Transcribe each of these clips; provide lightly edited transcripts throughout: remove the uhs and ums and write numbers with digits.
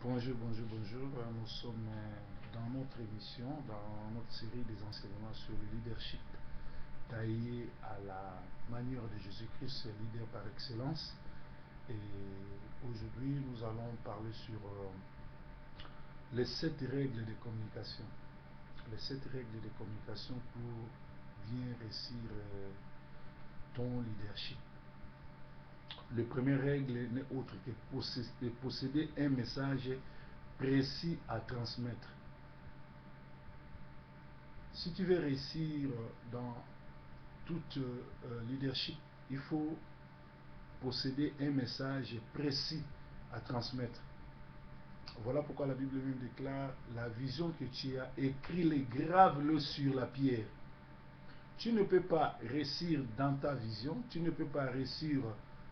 Bonjour, bonjour, bonjour. Nous sommes dans notre émission, dans notre série des enseignements sur le leadership, taillé à la manière de Jésus-Christ, leader par excellence. Et aujourd'hui, nous allons parler sur les 7 règles de communication. Les 7 règles de communication pour bien réussir ton leadership. La première règle n'est autre que posséder un message précis à transmettre. Si tu veux réussir dans tout leadership, il faut posséder un message précis à transmettre. Voilà pourquoi la Bible même déclare: la vision que tu as, écris-le, grave-le sur la pierre. Tu ne peux pas réussir dans ta vision, tu ne peux pas réussir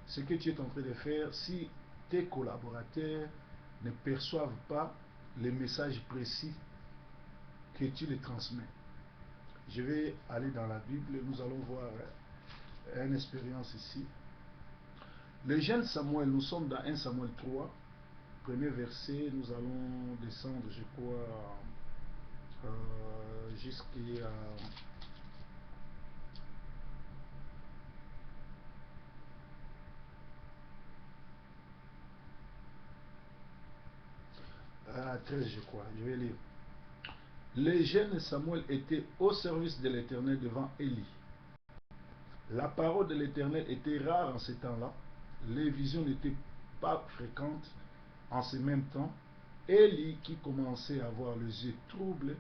ce que tu es en train de faire si tes collaborateurs ne perçoivent pas les messages précis que tu les transmets. Je vais aller dans la Bible, nous allons voir une expérience ici. Le jeune Samuel, nous sommes dans 1 Samuel 3, premier verset, nous allons descendre, je crois, jusqu'à... à 13, je crois, je vais lire. Le jeune Samuel était au service de l'Éternel devant Élie. La parole de l'Éternel était rare en ces temps-là. Les visions n'étaient pas fréquentes en ce même temps. Élie, qui commençait à avoir les yeux troubles,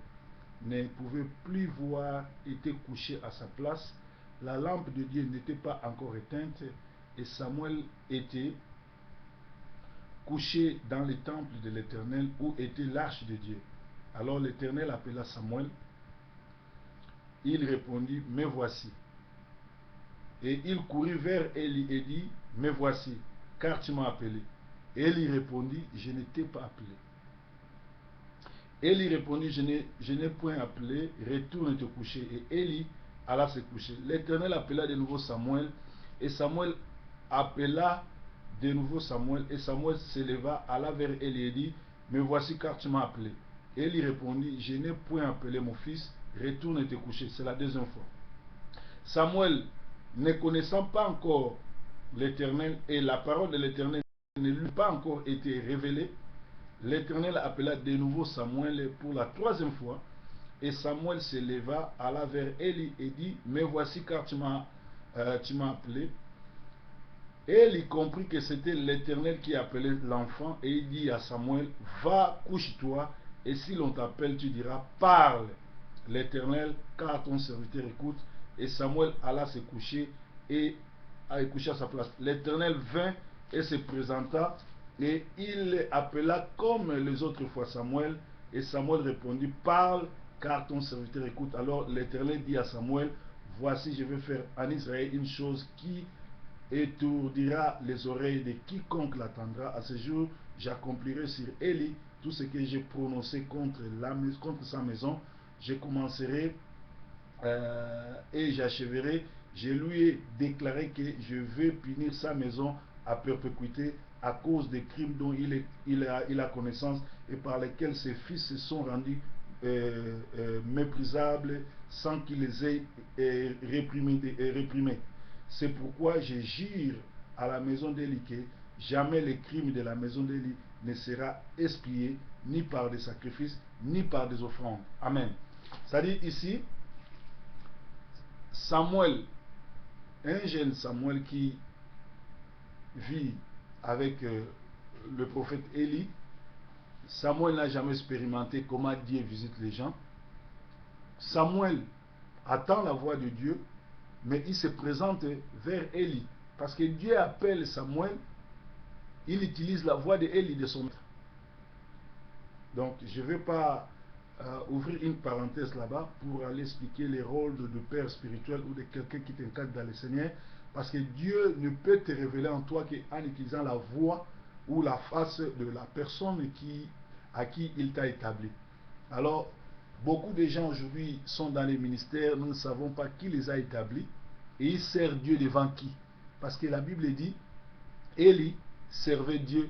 ne pouvait plus voir, était couché à sa place. La lampe de Dieu n'était pas encore éteinte et Samuel était couché dans le temple de l'Éternel où était l'arche de Dieu. Alors l'Éternel appela Samuel. Il répondit: me voici. Et il courut vers Élie et dit: me voici, car tu m'as appelé. Élie répondit: je ne t'ai pas appelé. Élie répondit: je n'ai point appelé, retourne te coucher. Et Élie alla se coucher. L'Éternel appela de nouveau Samuel, et Samuel appela de nouveau Samuel, et Samuel se leva, alla vers Élie et dit: me voici, car tu m'as appelé. Élie répondit: je n'ai point appelé mon fils, retourne te coucher. C'est la deuxième fois. Samuel, ne connaissant pas encore l'Éternel, et la parole de l'Éternel ne lui pas encore été révélée, l'Éternel appela de nouveau Samuel pour la troisième fois, et Samuel se leva, alla vers Élie et dit: me voici, car tu m'as appelé. Élie comprit que c'était l'Éternel qui appelait l'enfant, et il dit à Samuel: va, couche-toi, et si l'on t'appelle, tu diras: parle, l'Éternel, car ton serviteur écoute. Et Samuel alla se coucher et a couché à sa place. L'Éternel vint et se présenta, et il appela comme les autres fois Samuel, et Samuel répondit: parle, car ton serviteur écoute. Alors l'Éternel dit à Samuel: voici, je vais faire en Israël une chose qui étourdira les oreilles de quiconque l'attendra. À ce jour, j'accomplirai sur Élie tout ce que j'ai prononcé contre sa maison. Je commencerai et j'achèverai. Je lui ai déclaré que je veux punir sa maison à perpétuité à cause des crimes dont il a connaissance et par lesquels ses fils se sont rendus méprisables sans qu'il les ait réprimés. C'est pourquoi je jure à la maison d'Élie que jamais les crimes de la maison d'Élie ne sera expié ni par des sacrifices ni par des offrandes. Amen. C'est-à-dire ici, Samuel, un jeune Samuel qui vit avec le prophète Élie. Samuel n'a jamais expérimenté comment Dieu visite les gens. Samuel attend la voix de Dieu, mais il se présente vers Élie. Parce que Dieu appelle Samuel, il utilise la voix d'Élie, de son maître. Donc, je ne vais pas ouvrir une parenthèse là-bas pour aller expliquer les rôles de père spirituel ou de quelqu'un qui t'encadre dans le Seigneur. Parce que Dieu ne peut te révéler en toi qu'en utilisant la voix ou la face de la personne à qui il t'a établi. Alors, beaucoup de gens aujourd'hui sont dans les ministères, nous ne savons pas qui les a établis et ils servent Dieu devant qui. Parce que la Bible dit: Élie servait Dieu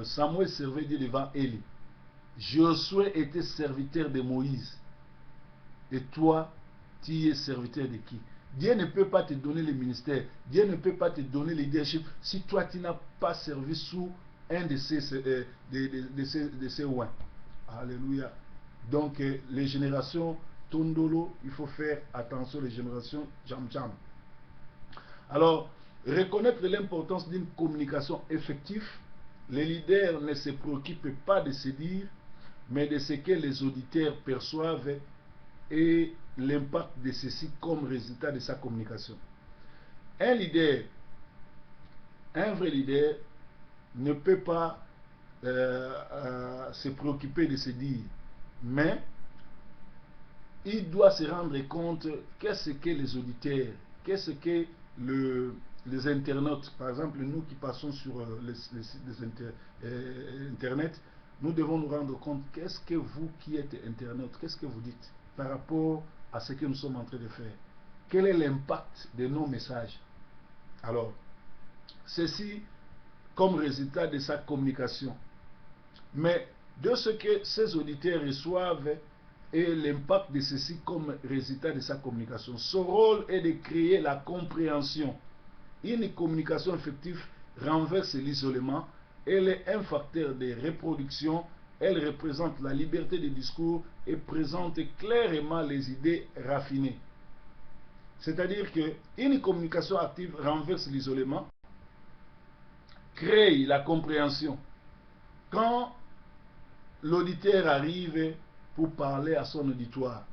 Samuel servait Dieu devant Élie. Josué était serviteur de Moïse. Et toi, tu es serviteur de qui? Dieu ne peut pas te donner le ministère. Dieu ne peut pas te donner le leadership si toi, tu n'as pas servi sous un de ces oins. Alléluia. Donc, les générations Tondolo, il faut faire attention, les générations Jam Jam. Alors, reconnaître l'importance d'une communication effective. Les leaders ne se préoccupent pas de se dire, mais de ce que les auditeurs perçoivent et l'impact de ceci comme résultat de sa communication. Un leader, un vrai leader, ne peut pas se préoccuper de se dire, mais il doit se rendre compte qu'est-ce que les auditeurs, qu'est-ce que les internautes, par exemple nous qui passons sur Internet, nous devons nous rendre compte qu'est-ce que vous qui êtes internaute, qu'est-ce que vous dites par rapport à ce que nous sommes en train de faire. Quel est l'impact de nos messages? Alors, ceci comme résultat de sa communication. Mais de ce que ces auditeurs reçoivent et l'impact de ceci comme résultat de sa communication. Son rôle est de créer la compréhension. Une communication effective renverse l'isolement. Elle est un facteur de reproduction. Elle représente la liberté de discours et présente clairement les idées raffinées. C'est-à-dire qu'une communication active renverse l'isolement, crée la compréhension. Quand l'auditeur arrive pour parler à son auditoire,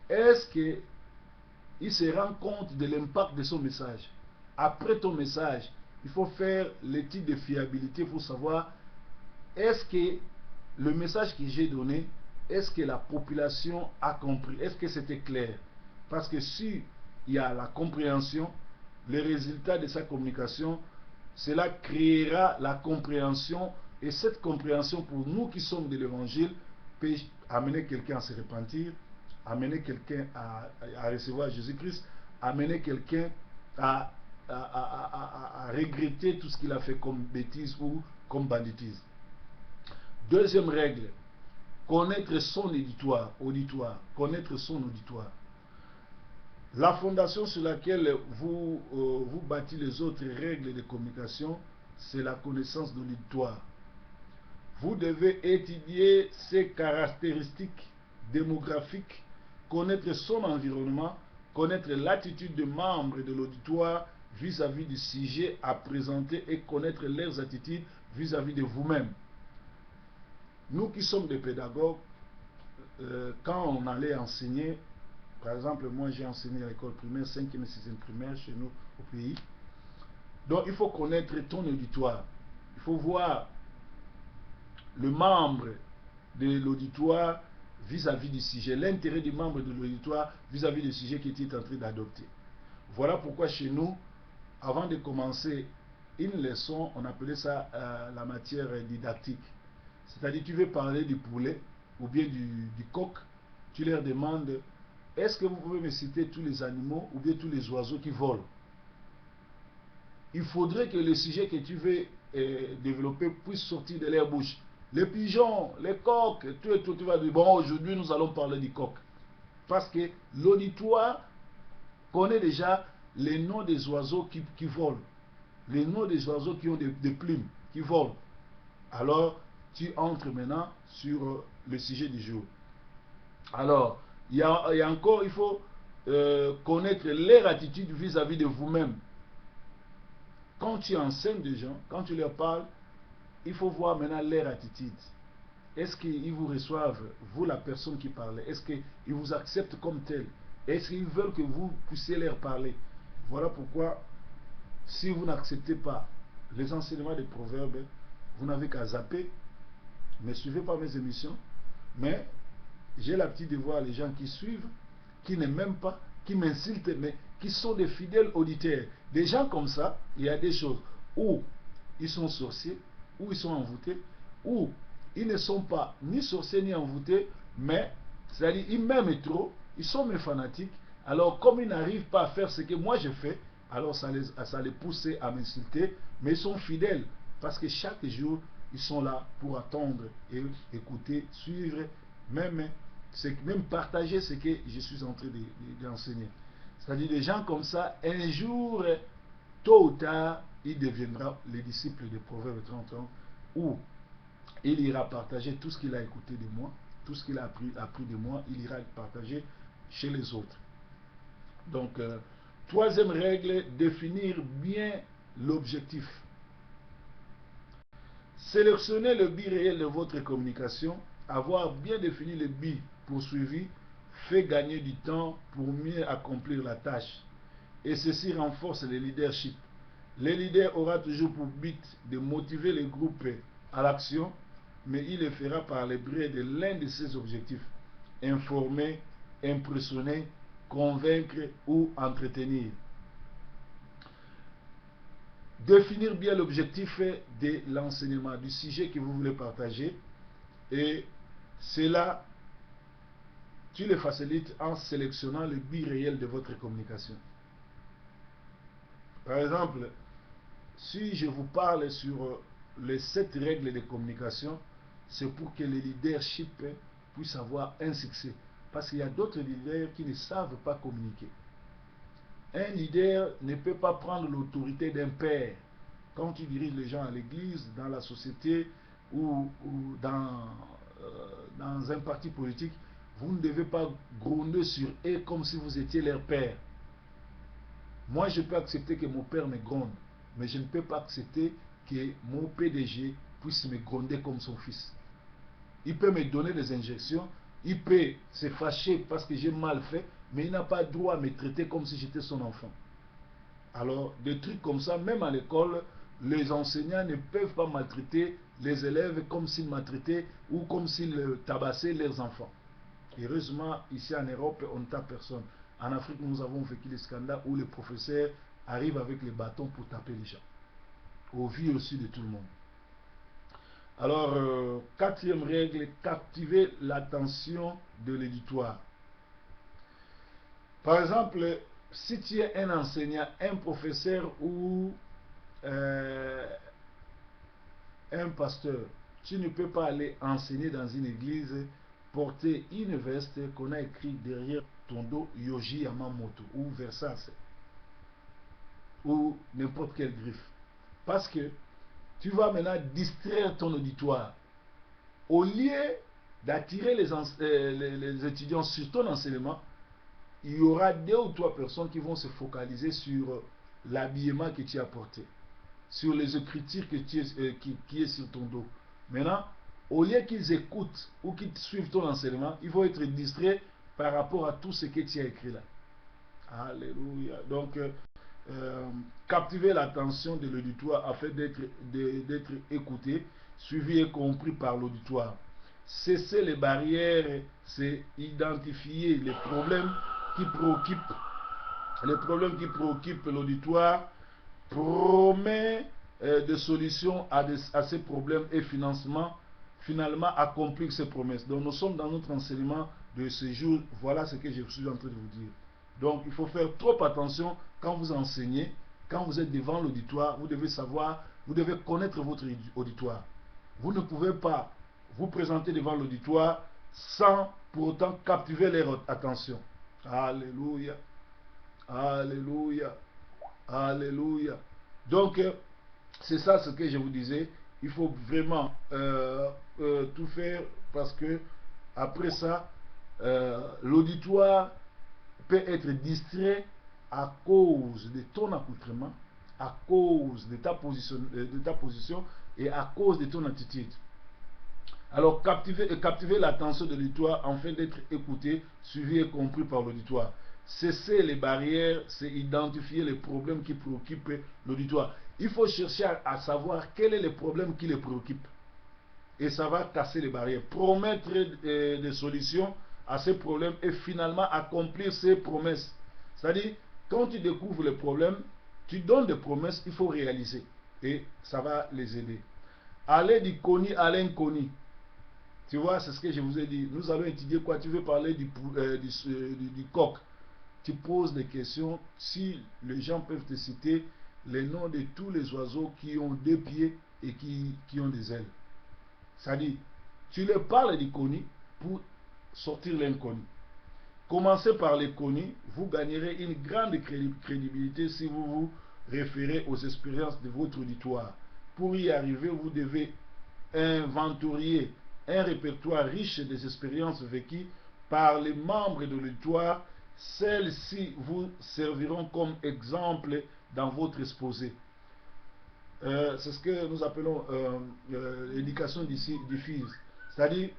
est-ce qu'il se rend compte de l'impact de son message? Après ton message, il faut faire l'étude de fiabilité pour savoir est-ce que le message que j'ai donné, est-ce que la population a compris? Est-ce que c'était clair? Parce que si il y a la compréhension, les résultats de sa communication, cela créera la compréhension, et cette compréhension pour nous qui sommes de l'évangile peut amener quelqu'un à se repentir, amener quelqu'un à recevoir Jésus-Christ, amener quelqu'un à regretter tout ce qu'il a fait comme bêtise ou comme banditisme. Deuxième règle, connaître son auditoire, connaître son auditoire. La fondation sur laquelle vous bâtissez les autres règles de communication, c'est la connaissance de l'auditoire. Vous devez étudier ses caractéristiques démographiques, connaître son environnement, connaître l'attitude des membres de l'auditoire vis-à-vis du sujet à présenter et connaître leurs attitudes vis-à-vis de vous-même. Nous qui sommes des pédagogues, quand on allait enseigner, par exemple, moi j'ai enseigné à l'école primaire, 5e et 6e primaire chez nous au pays. Donc il faut connaître ton auditoire. Il faut voir le membre de l'auditoire vis-à-vis du sujet, l'intérêt du membre de l'auditoire vis-à-vis du sujet qu'il est en train d'adopter. Voilà pourquoi chez nous, avant de commencer une leçon, on appelait ça la matière didactique. C'est-à-dire tu veux parler du poulet ou bien du coq, tu leur demandes est-ce que vous pouvez me citer tous les animaux ou bien tous les oiseaux qui volent? Il faudrait que le sujet que tu veux développer puisse sortir de leur bouche. Les pigeons, les coqs, tu vas dire, bon, aujourd'hui nous allons parler du coq. Parce que l'auditoire connaît déjà les noms des oiseaux qui volent. Les noms des oiseaux qui ont des plumes, qui volent. Alors, tu entres maintenant sur le sujet du jour. Alors, il y a encore, il faut connaître leur attitude vis-à-vis de vous-même. Quand tu enseignes des gens, quand tu leur parles, il faut voir maintenant leur attitude. Est-ce qu'ils vous reçoivent, vous la personne qui parle? Est-ce qu'ils vous acceptent comme tel? Est-ce qu'ils veulent que vous puissiez leur parler? Voilà pourquoi, si vous n'acceptez pas les enseignements des proverbes, vous n'avez qu'à zapper. Ne suivez pas mes émissions, mais j'ai l'habitude de voir les gens qui suivent, qui ne m'aiment pas, qui m'insultent, mais qui sont des fidèles auditeurs. Des gens comme ça, il y a des choses où ils sont sorciers, où ils sont envoûtés, où ils ne sont pas ni sorciers ni envoûtés, mais c'est-à-dire ils m'aiment trop, ils sont mes fanatiques. Alors comme ils n'arrivent pas à faire ce que moi je fais, alors ça les pousse à m'insulter, mais ils sont fidèles. Parce que chaque jour, ils sont là pour attendre et écouter, suivre, même, même partager ce que je suis en train d'enseigner. C'est-à-dire des gens comme ça, un jour, tôt ou tard, il deviendra le disciple de Proverbe 30 où il ira partager tout ce qu'il a écouté de moi, tout ce qu'il a appris de moi, il ira le partager chez les autres. Donc, troisième règle, définir bien l'objectif. Sélectionnez le but réel de votre communication. Avoir bien défini le but poursuivi fait gagner du temps pour mieux accomplir la tâche. Et ceci renforce le leadership. Le leader aura toujours pour but de motiver le groupe à l'action, mais il le fera par le biais de l'un de ses objectifs: informer, impressionner, convaincre ou entretenir. Définir bien l'objectif de l'enseignement, du sujet que vous voulez partager, et cela, tu le facilites en sélectionnant le but réel de votre communication. Par exemple, si je vous parle sur les 7 règles de communication, c'est pour que le leadership puisse avoir un succès. Parce qu'il y a d'autres leaders qui ne savent pas communiquer. Un leader ne peut pas prendre l'autorité d'un père. Quand tu diriges les gens à l'église, dans la société ou dans un parti politique, vous ne devez pas gronder sur eux comme si vous étiez leur père. Moi, je peux accepter que mon père me gronde, mais je ne peux pas accepter que mon PDG puisse me gronder comme son fils. Il peut me donner des injections, il peut se fâcher parce que j'ai mal fait, mais il n'a pas le droit à me traiter comme si j'étais son enfant. Alors, des trucs comme ça, même à l'école, les enseignants ne peuvent pas maltraiter les élèves comme s'ils maltraitaient ou comme s'ils tabassaient leurs enfants. Heureusement, ici en Europe, on ne tape personne. En Afrique, nous avons vécu des scandales où les professeurs arrivent avec les bâtons pour taper les gens. Au vu aussi de tout le monde. Alors, quatrième règle, captiver l'attention de l'éditoire. Par exemple, si tu es un enseignant, un professeur ou un pasteur, tu ne peux pas aller enseigner dans une église, porter une veste qu'on a écrit derrière ton dos Yoji Yamamoto ou Versace ou n'importe quelle griffe. Parce que tu vas maintenant distraire ton auditoire. Au lieu d'attirer les étudiants sur ton enseignement, il y aura 2 ou 3 personnes qui vont se focaliser sur l'habillement que tu as porté, sur les écritures qui est sur ton dos. Maintenant, au lieu qu'ils écoutent ou qu'ils suivent ton enseignement, ils vont être distraits par rapport à tout ce que tu as écrit là. Alléluia. Donc, captiver l'attention de l'auditoire afin d'être écouté, suivi et compris par l'auditoire. Cesser les barrières, c'est identifier les problèmes qui préoccupent l'auditoire, promet des solutions à ces problèmes et finalement accomplir ces promesses. Donc nous sommes dans notre enseignement de ce jour. Voilà ce que je suis en train de vous dire. Donc il faut faire trop attention quand vous enseignez, quand vous êtes devant l'auditoire. Vous devez savoir, vous devez connaître votre auditoire. Vous ne pouvez pas vous présenter devant l'auditoire sans pour autant captiver leur attention. Alléluia. Alléluia. Alléluia. Donc, c'est ça ce que je vous disais. Il faut vraiment tout faire parce que après ça, l'auditoire peut être distrait à cause de ton accoutrement, à cause de ta position et à cause de ton attitude. Alors, captiver l'attention de l'auditoire afin d'être écouté, suivi et compris par l'auditoire. Cesser les barrières, c'est identifier les problèmes qui préoccupent l'auditoire. Il faut chercher à savoir quel est le problème qui les préoccupe. Et ça va casser les barrières. Promettre des solutions à ces problèmes et finalement accomplir ces promesses. C'est-à-dire, quand tu découvres les problèmes, tu donnes des promesses, il faut réaliser. Et ça va les aider. Aller du connu à l'inconnu. Tu vois, c'est ce que je vous ai dit. Nous allons étudier quoi? Tu veux parler du coq. Tu poses des questions. Si les gens peuvent te citer les noms de tous les oiseaux qui ont 2 pieds, et qui ont des ailes. C'est-à-dire, tu leur parles du connu pour sortir l'inconnu. Commencez par les connus, vous gagnerez une grande crédibilité si vous vous référez aux expériences de votre auditoire. Pour y arriver, vous devez inventorier un répertoire riche des expériences vécues par les membres de l'auditoire. Celles-ci vous serviront comme exemple dans votre exposé. C'est ce que nous appelons l'éducation diffuse. C'est-à-dire,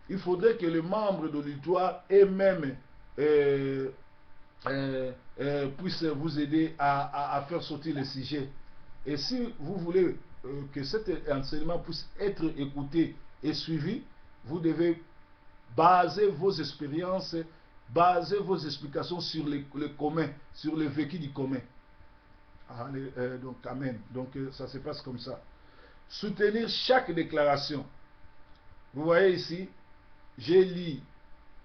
il faudrait que les membres de l'auditoire eux-mêmes puissent vous aider à faire sortir les sujets. Et si vous voulez que cet enseignement puisse être écouté et suivi, vous devez baser vos expériences, baser vos explications sur le commun, sur le vécu du commun. Donc, amen. Donc, ça se passe comme ça. Soutenir chaque déclaration. Vous voyez ici, j'ai lu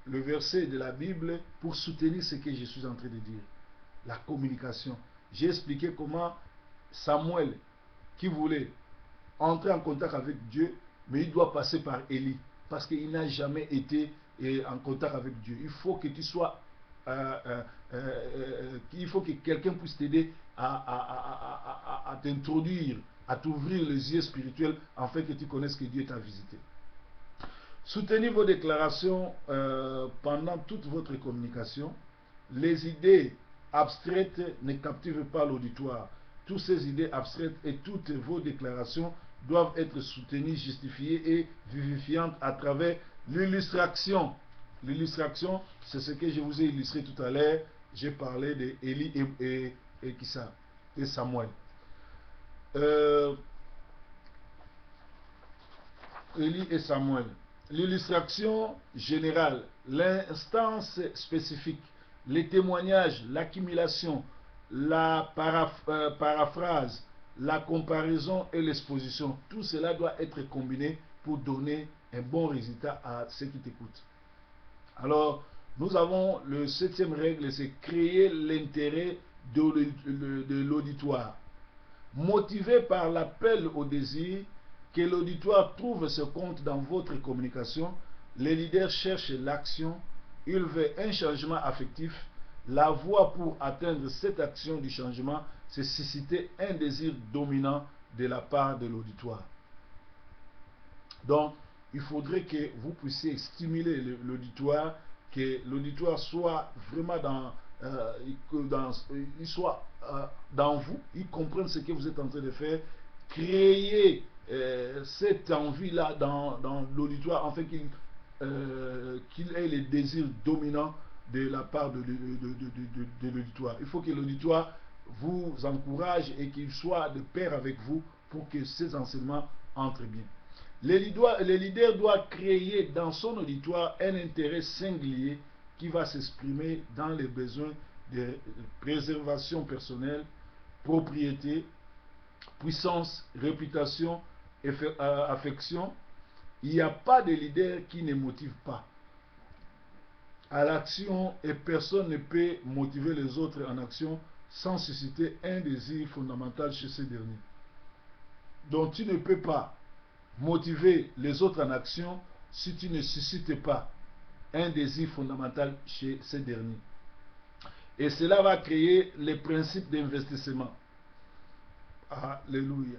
le verset de la Bible pour soutenir ce que je suis en train de dire. La communication. J'ai expliqué comment Samuel, qui voulait entrer en contact avec Dieu, mais il doit passer par Élie, parce qu'il n'a jamais été en contact avec Dieu. Il faut que tu sois, il faut que quelqu'un puisse t'aider à t'introduire, à t'ouvrir les yeux spirituels, afin que tu connaisses que Dieu t'a visité. Soutenez vos déclarations pendant toute votre communication. Les idées abstraites ne captivent pas l'auditoire. Toutes ces idées abstraites et toutes vos déclarations doivent être soutenues, justifiées et vivifiantes à travers l'illustration. L'illustration, c'est ce que je vous ai illustré tout à l'heure. J'ai parlé d'Élie et qui ça, et Samuel. Élie et Samuel. L'illustration générale, l'instance spécifique, les témoignages, l'accumulation, la paraphrase, la comparaison et l'exposition, tout cela doit être combiné pour donner un bon résultat à ceux qui t'écoutent. Alors, nous avons le 7e règle, c'est créer l'intérêt de l'auditoire. Motivé par l'appel au désir, que l'auditoire trouve ce compte dans votre communication, les leaders cherchent l'action, ils veulent un changement affectif. La voie pour atteindre cette action du changement, c'est susciter un désir dominant de la part de l'auditoire. Donc, il faudrait que vous puissiez stimuler l'auditoire, que l'auditoire soit vraiment il soit dans vous, il comprenne ce que vous êtes en train de faire, créer cette envie-là dans l'auditoire, afin qu'il ait les désirs dominants de la part de l'auditoire. Il faut que l'auditoire vous encourage et qu'il soit de pair avec vous pour que ces enseignements entrent bien. Le leader doit créer dans son auditoire un intérêt singulier qui va s'exprimer dans les besoins de préservation personnelle, propriété, puissance, réputation, affection. Il n'y a pas de leader qui ne motive pas à l'action, et personne ne peut motiver les autres en action sans susciter un désir fondamental chez ces derniers. Donc tu ne peux pas motiver les autres en action si tu ne suscites pas un désir fondamental chez ces derniers. Et cela va créer les principes d'investissement. Alléluia.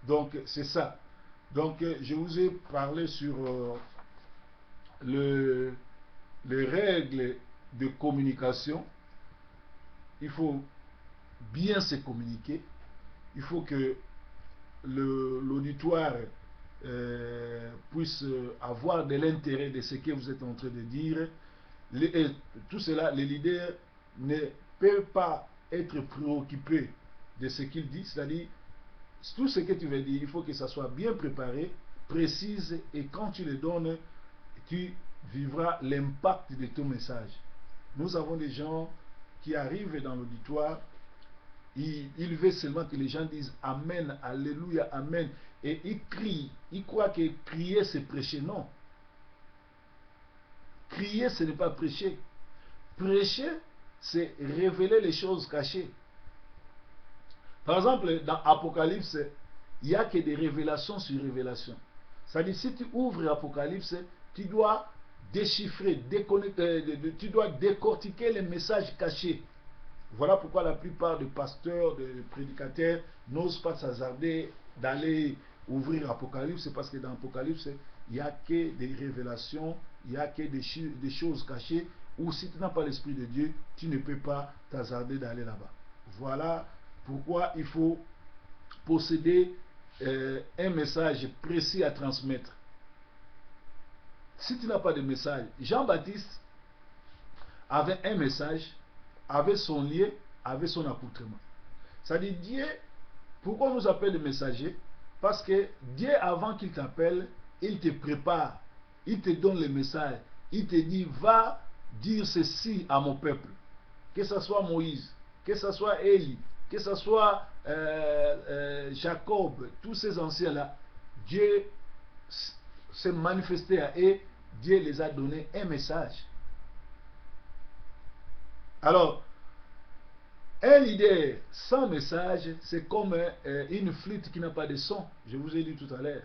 Donc c'est ça. Donc je vous ai parlé sur les règles de communication. Il faut bien se communiquer. Il faut que l'auditoire puisse avoir de l'intérêt de ce que vous êtes en train de dire. Tout cela, les leaders ne peuvent pas être préoccupés de ce qu'ils disent, c'est-à-dire tout ce que tu veux dire, il faut que ça soit bien préparé, précise, et quand tu le donnes, tu vivras l'impact de ton message. Nous avons des gens qui arrivent dans l'auditoire, ils veulent seulement que les gens disent Amen, Alléluia, Amen, et ils crient, ils croient que crier c'est prêcher. Non. Crier ce n'est pas prêcher. Prêcher c'est révéler les choses cachées. Par exemple, dans Apocalypse, il n'y a que des révélations sur révélations. C'est-à-dire, si tu ouvres l'Apocalypse, tu dois déchiffrer, tu dois décortiquer les messages cachés. Voilà pourquoi la plupart des pasteurs, des prédicateurs n'osent pas s'hasarder d'aller ouvrir l'Apocalypse, parce que dans l'Apocalypse, il n'y a que des révélations, il n'y a que des choses cachées, où si tu n'as pas l'Esprit de Dieu, tu ne peux pas t'hasarder d'aller là-bas. Voilà pourquoi il faut posséder un message précis à transmettre. Si tu n'as pas de message, Jean-Baptiste avait un message, avait son lien, avait son accoutrement. C'est-à-dire, Dieu, pourquoi on nous appelle des messagers? Parce que Dieu, avant qu'il t'appelle, il te prépare, il te donne le message, il te dit, va dire ceci à mon peuple. Que ce soit Moïse, que ce soit Élie, que ce soit Jacob, tous ces anciens-là, Dieu s'est manifesté à eux, Dieu les a donné un message. Alors, un leader sans message, c'est comme une flûte qui n'a pas de son. Je vous ai dit tout à l'heure.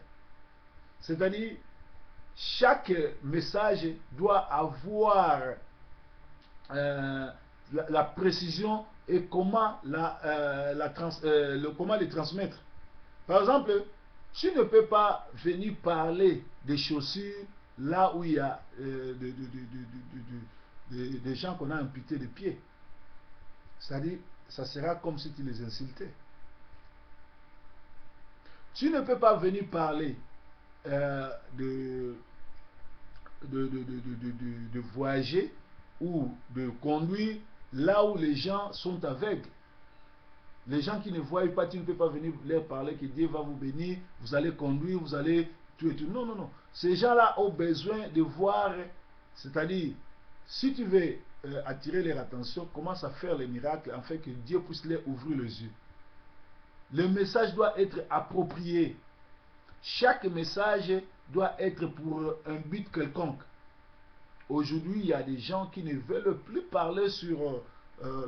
C'est-à-dire, chaque message doit avoir la précision et comment comment les transmettre. Par exemple, tu ne peux pas venir parler des chaussures là où il y a des gens qu'on a amputés des pieds. C'est-à-dire, ça sera comme si tu les insultais. Tu ne peux pas venir parler de voyager ou de conduire là où les gens sont aveugles. Les gens qui ne voient pas, tu ne peux pas venir leur parler que Dieu va vous bénir, vous allez conduire, vous allez tout et tout. Non, non, non. Ces gens-là ont besoin de voir, c'est-à-dire, si tu veux attirer leur attention, commence à faire les miracles afin que Dieu puisse leur ouvrir les yeux. Le message doit être approprié. Chaque message doit être pour un but quelconque. Aujourd'hui, il y a des gens qui ne veulent plus parler sur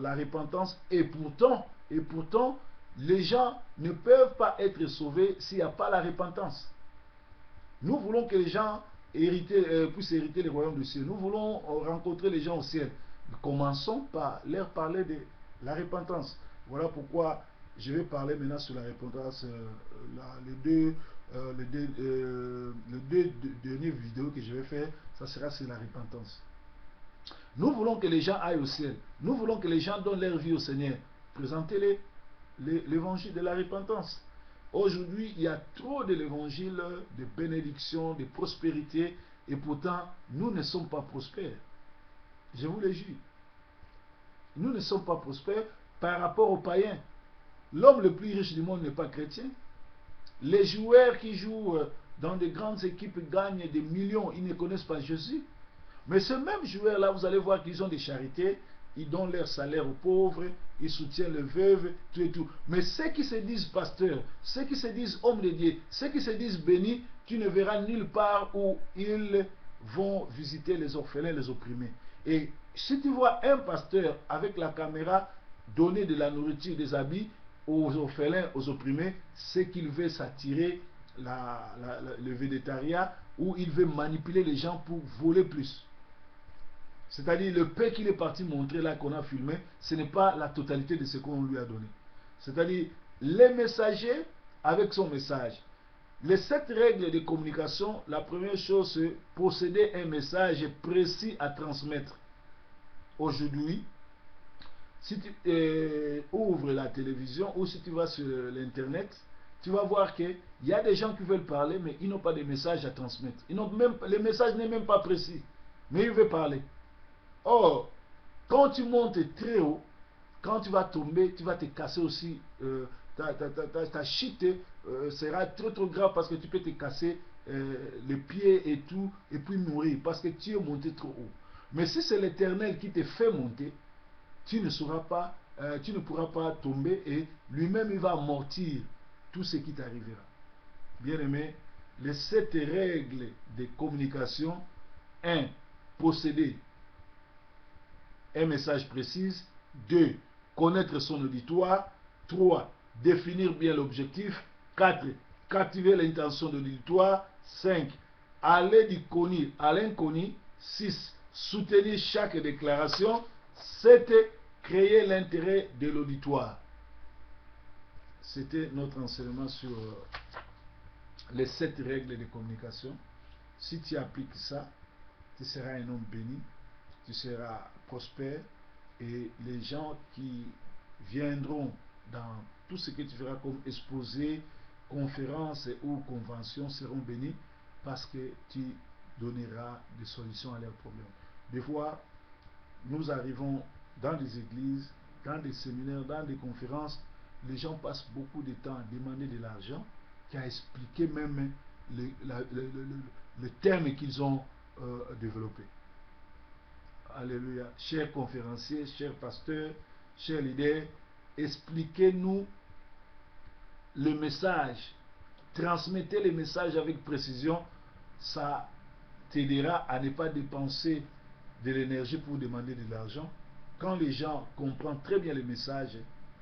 la repentance et pourtant, les gens ne peuvent pas être sauvés s'il n'y a pas la repentance. Nous voulons que les gens puissent hériter le royaume du ciel. Nous voulons rencontrer les gens au ciel. Commençons par leur parler de la repentance. Voilà pourquoi je vais parler maintenant sur la repentance. Les deux dernières vidéos que je vais faire, ça sera sur la repentance. Nous voulons que les gens aillent au ciel. Nous voulons que les gens donnent leur vie au Seigneur. Présentez l'évangile de la repentance. Aujourd'hui, il y a trop de l'évangile de bénédiction, de prospérité, et pourtant, nous ne sommes pas prospères. Je vous le jure. Nous ne sommes pas prospères par rapport aux païens. L'homme le plus riche du monde n'est pas chrétien. Les joueurs qui jouent dans de grandes équipes gagnent des millions, ils ne connaissent pas Jésus. Mais ces mêmes joueurs-là, vous allez voir qu'ils ont des charités, ils donnent leur salaire aux pauvres, ils soutiennent les veuves, tout et tout. Mais ceux qui se disent pasteurs, ceux qui se disent hommes de Dieu, ceux qui se disent bénis, tu ne verras nulle part où ils vont visiter les orphelins, les opprimés. Et si tu vois un pasteur avec la caméra donner de la nourriture, des habits aux orphelins, aux opprimés, c'est qu'il veut s'attirer le végétariat, ou il veut manipuler les gens pour voler plus. C'est-à-dire, le paix qu'il est parti montrer là, qu'on a filmé, ce n'est pas la totalité de ce qu'on lui a donné. C'est-à-dire, les messagers avec son message. Les 7 règles de communication, la première chose, c'est posséder un message précis à transmettre. Aujourd'hui, si tu ouvres la télévision ou si tu vas sur l'internet, tu vas voir qu'il y a des gens qui veulent parler, mais ils n'ont pas de message à transmettre. Le message n'est même pas précis, mais ils veulent parler. Or, quand tu montes très haut, quand tu vas tomber, tu vas te casser aussi. Ta chute sera trop trop grave parce que tu peux te casser les pieds et tout, et puis mourir parce que tu es monté trop haut. Mais si c'est l'Éternel qui te fait monter, tu ne sauras pas, tu ne pourras pas tomber, et lui-même il va amortir tout ce qui t'arrivera. Bien aimé, les 7 règles de communication: 1. Posséder un message précis. 2. Connaître son auditoire. 3. Définir bien l'objectif. 4. Captiver l'intention de l'auditoire. 5. Aller du connu à l'inconnu. 6. Soutenir chaque déclaration. 7. Créer l'intérêt de l'auditoire. C'était notre enseignement sur les 7 règles de communication. Si tu appliques ça, tu seras un homme béni, tu seras prospère et les gens qui viendront dans tout ce que tu feras comme exposé, conférence ou convention seront bénis parce que tu donneras des solutions à leurs problèmes. Des fois, nous arrivons dans des églises, dans des séminaires, dans des conférences, les gens passent beaucoup de temps à demander de l'argent, qu'à expliquer même le terme qu'ils ont développé. Alléluia. Chers conférenciers, chers pasteurs, chers leaders, expliquez-nous le message. Transmettez les messages avec précision. Ça t'aidera à ne pas dépenser de l'énergie pour demander de l'argent. Quand les gens comprennent très bien le message,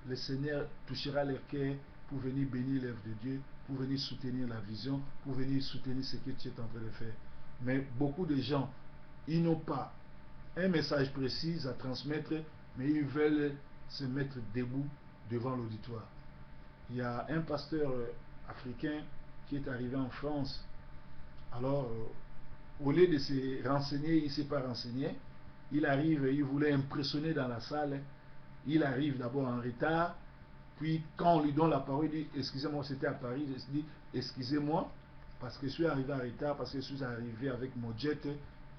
le Seigneur touchera leur cœur pour venir bénir l'œuvre de Dieu, pour venir soutenir la vision, pour venir soutenir ce que tu es en train de faire. Mais beaucoup de gens, ils n'ont pas un message précis à transmettre, mais ils veulent se mettre debout devant l'auditoire. Il y a un pasteur africain qui est arrivé en France. Alors, au lieu de se renseigner, il ne s'est pas renseigné. Il arrive, il voulait impressionner dans la salle. Il arrive d'abord en retard. Puis, quand on lui donne la parole, il dit, excusez-moi, c'était à Paris. Il dit, excusez-moi, parce que je suis arrivé en retard, parce que je suis arrivé avec mon jet.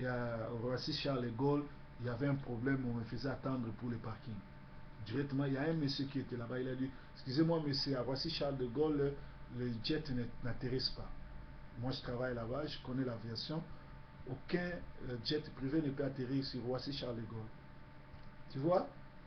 Et à Roissy Charles de Gaulle, il y avait un problème, on me faisait attendre pour le parking. Directement, il y a un monsieur qui était là-bas, il a dit, excusez-moi, monsieur, à Roissy Charles de Gaulle, le jet n'atterrisse pas. Moi, je travaille là-bas, je connais l'aviation. Aucun jet privé ne peut atterrir sur Roissy Charles de Gaulle. Tu vois,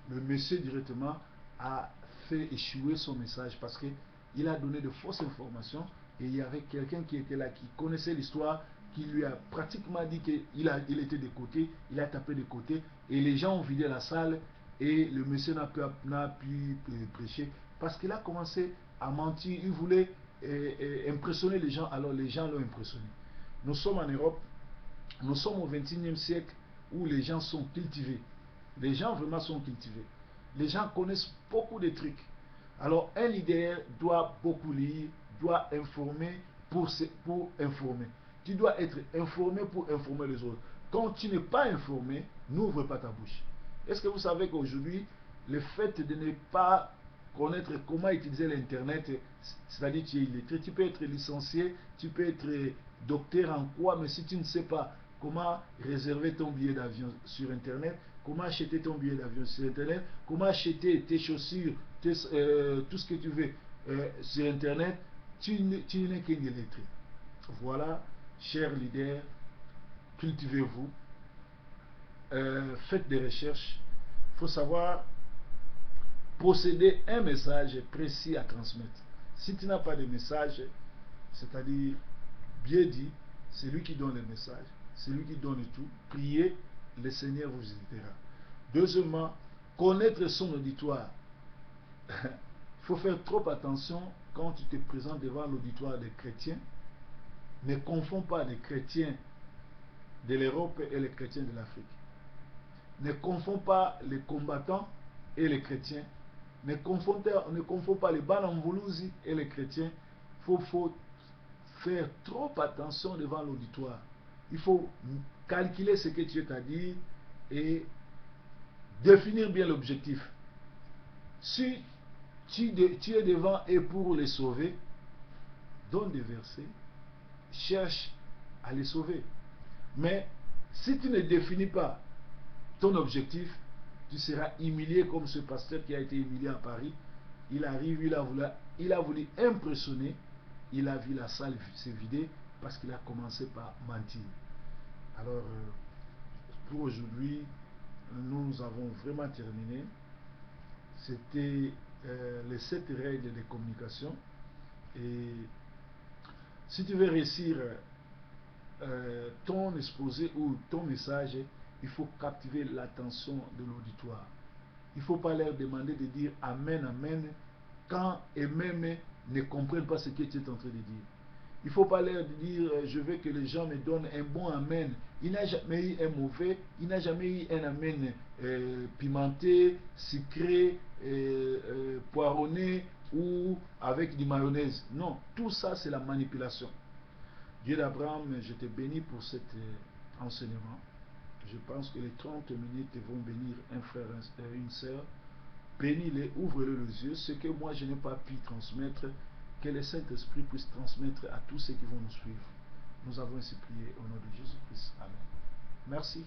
le monsieur directement a fait échouer son message parce qu'il a donné de fausses informations et il y avait quelqu'un qui était là, qui connaissait l'histoire, qui lui a pratiquement dit qu'il était de côté, il a tapé de côté et les gens ont vidé la salle et le monsieur n'a pu prêcher parce qu'il a commencé à mentir, il voulait impressionner les gens, alors les gens l'ont impressionné. Nous sommes en Europe, nous sommes au XXIe siècle où les gens sont cultivés. Les gens vraiment sont cultivés. Les gens connaissent beaucoup de trucs. Alors un leader doit beaucoup lire, doit informer pour informer. Tu dois être informé pour informer les autres. Quand tu n'es pas informé, n'ouvre pas ta bouche. Est-ce que vous savez qu'aujourd'hui, le fait de ne pas connaître comment utiliser l'Internet, c'est-à-dire tu es illettré, tu peux être licencié, tu peux être docteur en quoi, mais si tu ne sais pas comment réserver ton billet d'avion sur Internet, comment acheter ton billet d'avion sur Internet, comment acheter tes chaussures, tout ce que tu veux sur Internet, tu n'es qu'un illettré. Voilà, chers leaders, cultivez-vous, faites des recherches. Il faut savoir posséder un message précis à transmettre. Si tu n'as pas de message, c'est-à-dire bien dit, c'est lui qui donne le message, c'est lui qui donne tout. Priez, le Seigneur vous aidera. Deuxièmement, connaître son auditoire. Il faut faire trop attention quand tu te présentes devant l'auditoire des chrétiens. Ne confonds pas les chrétiens de l'Europe et les chrétiens de l'Afrique. Ne confonds pas les combattants et les chrétiens. Ne confonds pas les Banamvoulouzi et les chrétiens. Il faut faire trop attention devant l'auditoire. Il faut calculer ce que tu es à dire et définir bien l'objectif. Si tu es devant et pour les sauver, donne des versets, cherche à les sauver. Mais si tu ne définis pas ton objectif, tu seras humilié comme ce pasteur qui a été humilié à Paris. Il arrive, il a voulu impressionner, il a vu la salle se vider parce qu'il a commencé par mentir. Alors, pour aujourd'hui, nous avons vraiment terminé. C'était les 7 règles de communication. Et si tu veux réussir ton exposé ou ton message, il faut captiver l'attention de l'auditoire. Il ne faut pas leur demander de dire Amen, Amen, quand et même ne comprennent pas ce que tu es en train de dire. Il ne faut pas leur dire je veux que les gens me donnent un bon amen. Il n'a jamais eu un mauvais, il n'a jamais eu un amen pimenté, sucré, poironné ou avec du mayonnaise. Non, tout ça c'est la manipulation. Dieu d'Abraham, je te bénis pour cet enseignement. Je pense que les 30 minutes vont bénir un frère et une sœur. Bénis-les, ouvre-les les yeux. Ce que moi je n'ai pas pu transmettre, que le Saint-Esprit puisse transmettre à tous ceux qui vont nous suivre. Nous avons ainsi prié au nom de Jésus-Christ. Amen. Merci.